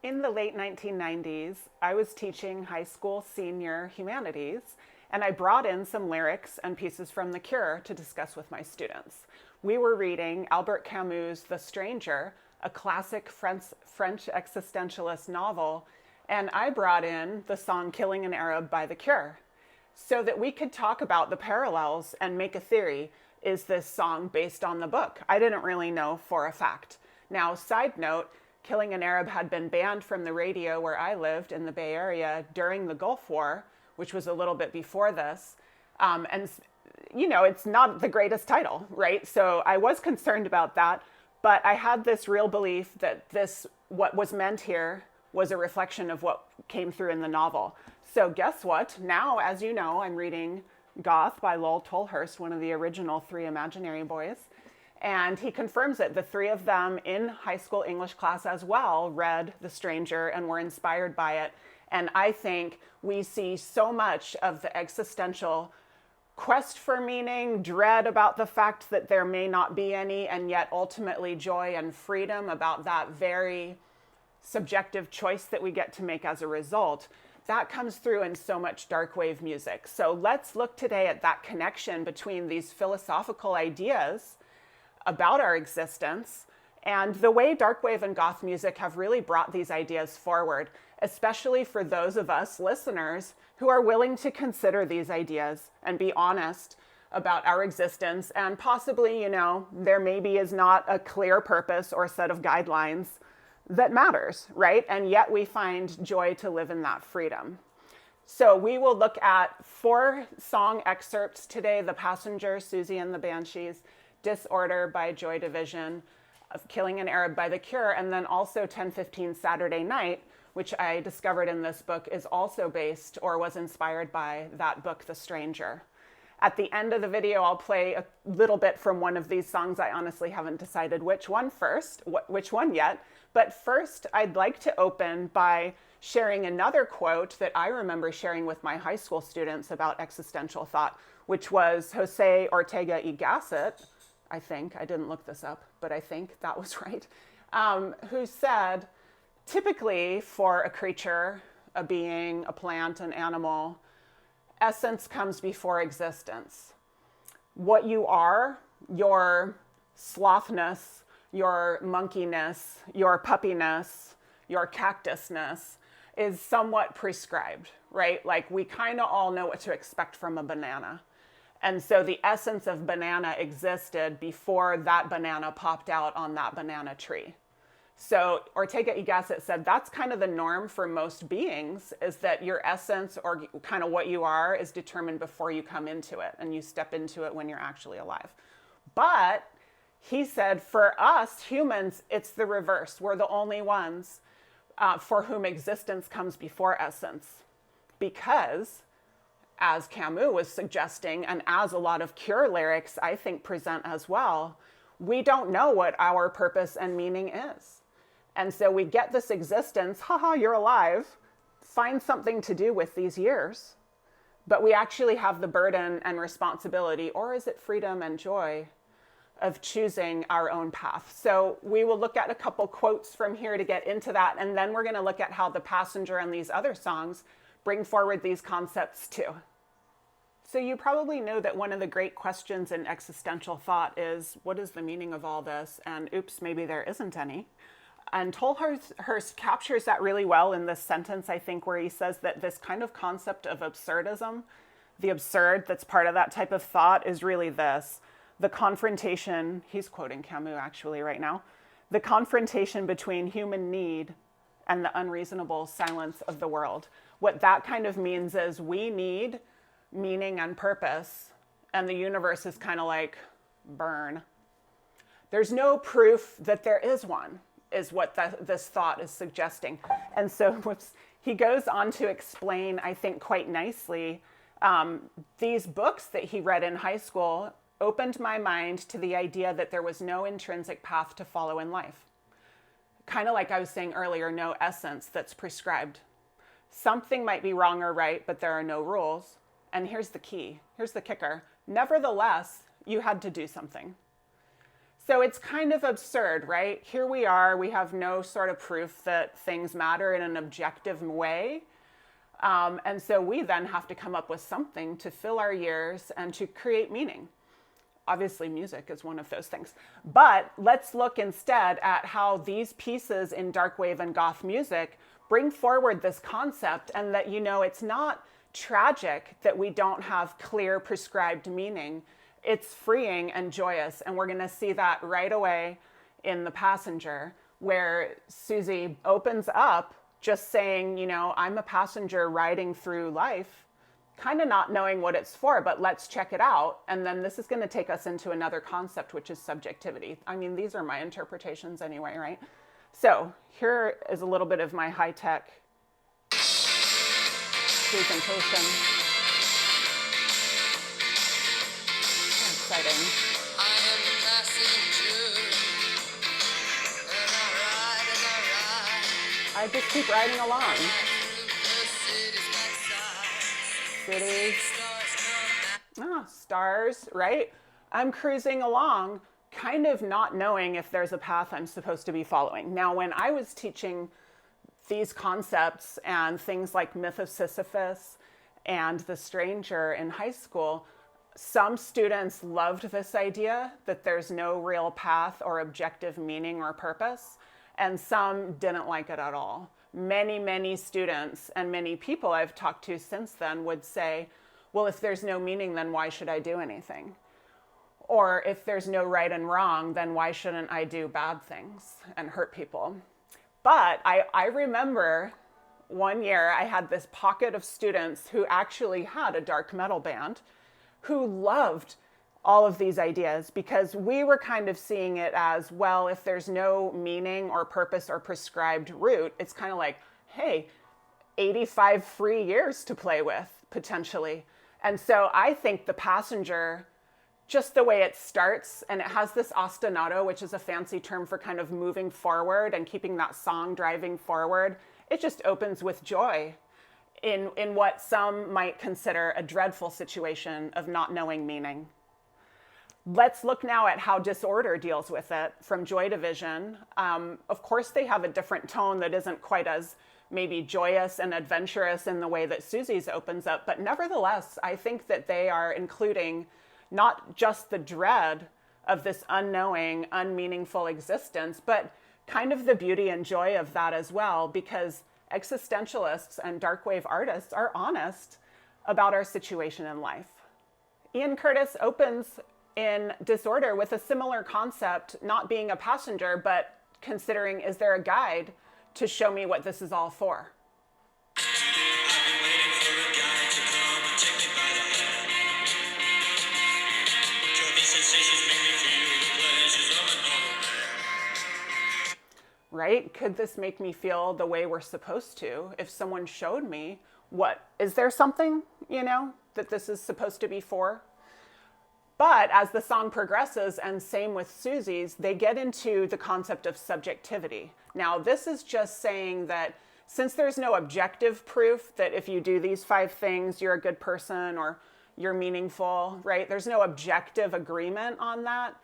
In the late 1990s, I was teaching high school senior humanities, and I brought in some lyrics and pieces from The Cure to discuss with my students. We were reading Albert Camus' The Stranger, a classic French existentialist novel, and I brought in the song Killing an Arab by The Cure so that we could talk about the parallels and make a theory. Is this song based on the book? I didn't really know for a fact. Now, side note, Killing an Arab had been banned from the radio where I lived in the Bay Area during the Gulf War, which was a little bit before this. And, you know, it's not the greatest title, right? So I was concerned about that, but I had this real belief that what was meant here was a reflection of what came through in the novel. So guess what? Now, as you know, I'm reading Goth by Lol Tolhurst, one of the original three imaginary boys. And he confirms it. The three of them in high school English class as well read The Stranger and were inspired by it. And I think we see so much of the existential quest for meaning, dread about the fact that there may not be any, and yet ultimately joy and freedom about that very subjective choice that we get to make as a result. That comes through in so much dark wave music. So let's look today at that connection between these philosophical ideas about our existence and the way dark wave and goth music have really brought these ideas forward, especially for those of us listeners who are willing to consider these ideas and be honest about our existence. And possibly, you know, there maybe is not a clear purpose or set of guidelines that matters, right? And yet we find joy to live in that freedom. So we will look at 4 song excerpts today: The Passenger, Siouxsie and the Banshees, Disorder by Joy Division, Killing an Arab by The Cure, and then also 10:15 Saturday Night, which I discovered in this book is also based or was inspired by that book, The Stranger. At the end of the video, I'll play a little bit from one of these songs. I honestly haven't decided which one yet. But first, I'd like to open by sharing another quote that I remember sharing with my high school students about existential thought, which was Jose Ortega y Gasset, I think, I didn't look this up, but I think that was right, who said, typically for a creature, a being, a plant, an animal, essence comes before existence. What you are, your slothness, your monkeyness, your puppiness, your cactusness is somewhat prescribed, right? Like we kind of all know what to expect from a banana. And so the essence of banana existed before that banana popped out on that banana tree. So Ortega y Gasset said that's kind of the norm for most beings, is that your essence or kind of what you are is determined before you come into it, and you step into it when you're actually alive. But he said for us humans, it's the reverse. We're the only ones for whom existence comes before essence, because as Camus was suggesting, and as a lot of Cure lyrics I think present as well, we don't know what our purpose and meaning is. And so we get this existence, haha, you're alive, find something to do with these years. But we actually have the burden and responsibility, or is it freedom and joy, of choosing our own path. So we will look at a couple quotes from here to get into that, and then we're going to look at how The Passenger and these other songs bring forward these concepts too. So you probably know that one of the great questions in existential thought is, what is the meaning of all this? And oops, maybe there isn't any. And Tolhurst captures that really well in this sentence, I think, where he says that this kind of concept of absurdism, the absurd that's part of that type of thought, is really this: the confrontation, he's quoting Camus actually right now, the confrontation between human need and the unreasonable silence of the world. What that kind of means is we need meaning and purpose, and the universe is kind of like, burn. There's no proof that there is one, is what this thought is suggesting. And so he goes on to explain, I think quite nicely, these books that he read in high school opened my mind to the idea that there was no intrinsic path to follow in life. Kind of like I was saying earlier, no essence that's prescribed. Something might be wrong or right, but there are no rules. And here's the key, here's the kicker. Nevertheless, you had to do something. So it's kind of absurd, right? Here we are, we have no sort of proof that things matter in an objective way. And so we then have to come up with something to fill our years and to create meaning. Obviously, music is one of those things. But let's look instead at how these pieces in Dark Wave and Goth music bring forward this concept, and that, it's not tragic that we don't have clear prescribed meaning. It's freeing and joyous. And we're going to see that right away in The Passenger, where Siouxsie opens up just saying, I'm a passenger riding through life, kind of not knowing what it's for, but let's check it out. And then this is going to take us into another concept, which is subjectivity. I mean, these are my interpretations anyway, right? So here is a little bit of my high-tech presentation. Exciting. I am the passenger, and I I just keep riding along. cities, Stars, right? I'm cruising along, kind of not knowing if there's a path I'm supposed to be following. Now, when I was teaching these concepts and things like Myth of Sisyphus and The Stranger in high school, some students loved this idea that there's no real path or objective meaning or purpose, and some didn't like it at all. Many, many students and many people I've talked to since then would say, well, if there's no meaning, then why should I do anything? Or if there's no right and wrong, then why shouldn't I do bad things and hurt people? But I remember one year I had this pocket of students who actually had a dark metal band who loved all of these ideas, because we were kind of seeing it as, well, if there's no meaning or purpose or prescribed route, it's kind of like, hey, 85 free years to play with, potentially. And so I think The Passenger, just the way it starts, and it has this ostinato, which is a fancy term for kind of moving forward and keeping that song driving forward, it just opens with joy in what some might consider a dreadful situation of not knowing meaning. Let's look now at how Disorder deals with it from Joy Division. Of course, they have a different tone that isn't quite as maybe joyous and adventurous in the way that Siouxsie's opens up, but nevertheless, I think that they are including not just the dread of this unknowing, unmeaningful existence, but kind of the beauty and joy of that as well, because existentialists and darkwave artists are honest about our situation in life. Ian Curtis opens in Disorder with a similar concept, not being a passenger, but considering, is there a guide to show me what this is all for? Right? Could this make me feel the way we're supposed to? If someone showed me is there something, that this is supposed to be for? But as the song progresses, and same with Siouxsie's, they get into the concept of subjectivity. Now, this is just saying that since there's no objective proof that if you do these 5 things, you're a good person or you're meaningful, right? There's no objective agreement on that.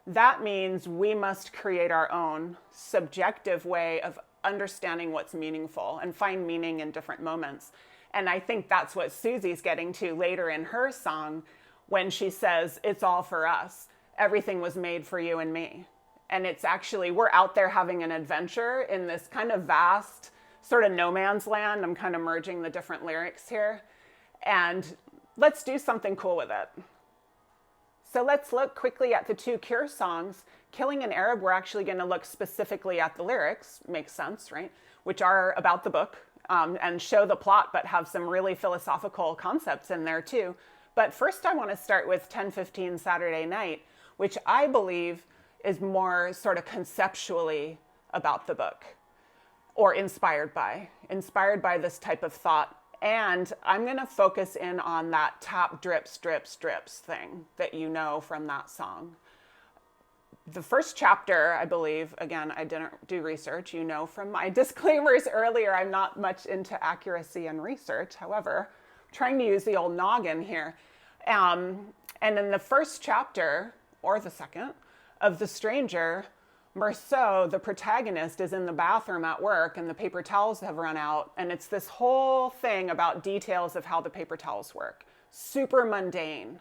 That means we must create our own subjective way of understanding what's meaningful and find meaning in different moments. And I think that's what Siouxsie's getting to later in her song, when she says, it's all for us. Everything was made for you and me. And it's actually, we're out there having an adventure in this kind of vast sort of no man's land. I'm kind of merging the different lyrics here. And let's do something cool with it. So let's look quickly at the 2 Cure songs. Killing an Arab, we're actually going to look specifically at the lyrics, makes sense, right? Which are about the book and show the plot, but have some really philosophical concepts in there too. But first I want to start with 10:15 Saturday Night, which I believe is more sort of conceptually about the book, or inspired by this type of thought. And I'm going to focus in on that tap, drips, drips, drips thing that you know from that song. The first chapter, I believe, again, I didn't do research. You know from my disclaimers earlier, I'm not much into accuracy and research. However, trying to use the old noggin here. And in the first chapter, or the second, of The Stranger, Marceau, the protagonist, is in the bathroom at work and the paper towels have run out. And it's this whole thing about details of how the paper towels work. Super mundane.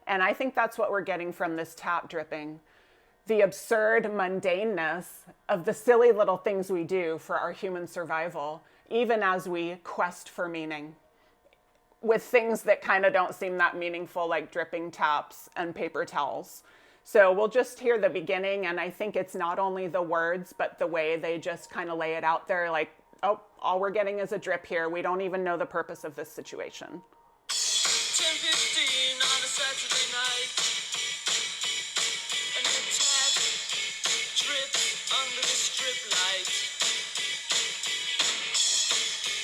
And I think that's what we're getting from this tap dripping. The absurd mundaneness of the silly little things we do for our human survival, even as we quest for meaning, with things that kind of don't seem that meaningful, like dripping taps and paper towels. So we'll just hear the beginning, and I think it's not only the words, but the way they just kind of lay it out there, like, oh, all we're getting is a drip here. We don't even know the purpose of this situation. 10:15 on a Saturday night, and the tap drips under the strip light,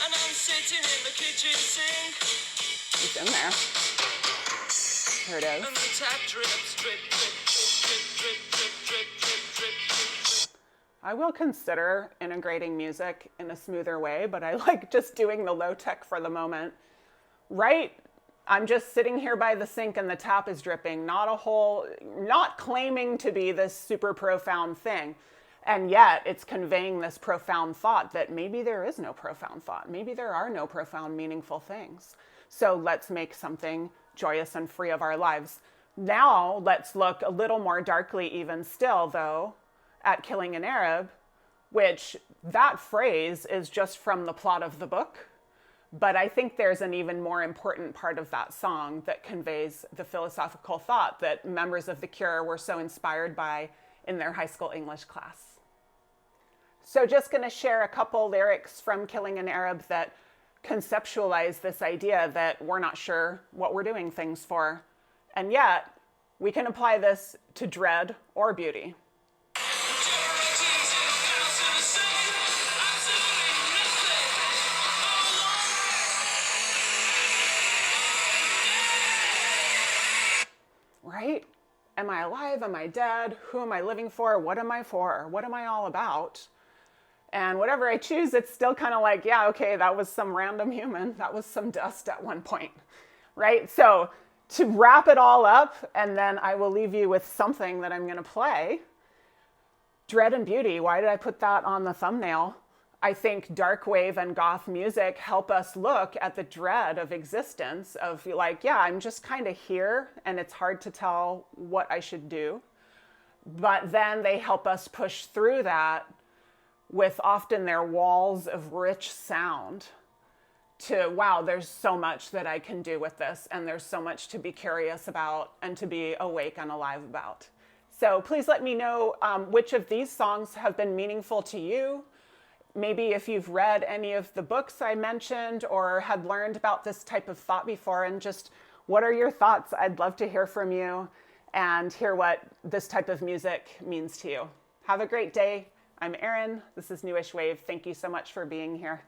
and I'm sitting in the kitchen sink, It's in there. Here it is. and the tap drips, drip, drip, drip, drip, drip, drip, drip, drip, drip, drip. I will consider integrating music in a smoother way, but I like just doing the low tech for the moment. Right? I'm just sitting here by the sink and the tap is dripping, not claiming to be this super profound thing. And yet it's conveying this profound thought that maybe there is no profound thought. Maybe there are no profound, meaningful things. So let's make something joyous and free of our lives. Now let's look a little more darkly even still, though, at Killing an Arab, which that phrase is just from the plot of the book. But I think there's an even more important part of that song that conveys the philosophical thought that members of The Cure were so inspired by in their high school English class. So just going to share a couple lyrics from Killing an Arab that conceptualize this idea that we're not sure what we're doing things for. And yet, we can apply this to dread or beauty. Right? Am I alive? Am I dead? Who am I living for? What am I for? What am I all about? And whatever I choose, it's still kind of like, yeah, okay, that was some random human. That was some dust at one point, right? So to wrap it all up, and then I will leave you with something that I'm going to play. Dread and beauty. Why did I put that on the thumbnail? I think dark wave and goth music help us look at the dread of existence, of like, yeah, I'm just kind of here and it's hard to tell what I should do. But then they help us push through that with often their walls of rich sound to, wow, there's so much that I can do with this, and there's so much to be curious about and to be awake and alive about. So please let me know which of these songs have been meaningful to you. Maybe if you've read any of the books I mentioned or had learned about this type of thought before, and just what are your thoughts? I'd love to hear from you and hear what this type of music means to you. Have a great day. I'm Erin. This is Newish Wave. Thank you so much for being here.